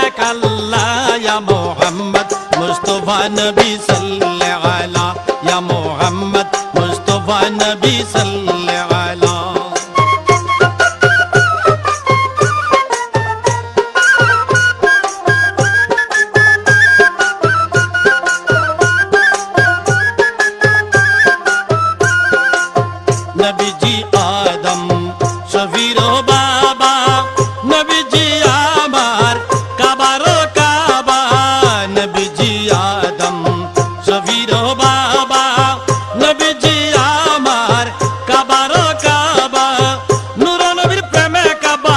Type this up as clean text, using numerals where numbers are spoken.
এক আল্লাহ ইয়া মুহাম্মদ মুস্তাফা নবী সাল্লাল্লাহু আলা ইয়া মুহাম্মদ মুস্তাফা নবী সাল্লাল্লাহু আলা নবীজি আদম শফির বাবা নবীজি আমার কাবার কাবা নবীজি আদম শফির বাবা নবীজি আমার কাবার কাবা নূর নবীর প্রেমে কাবা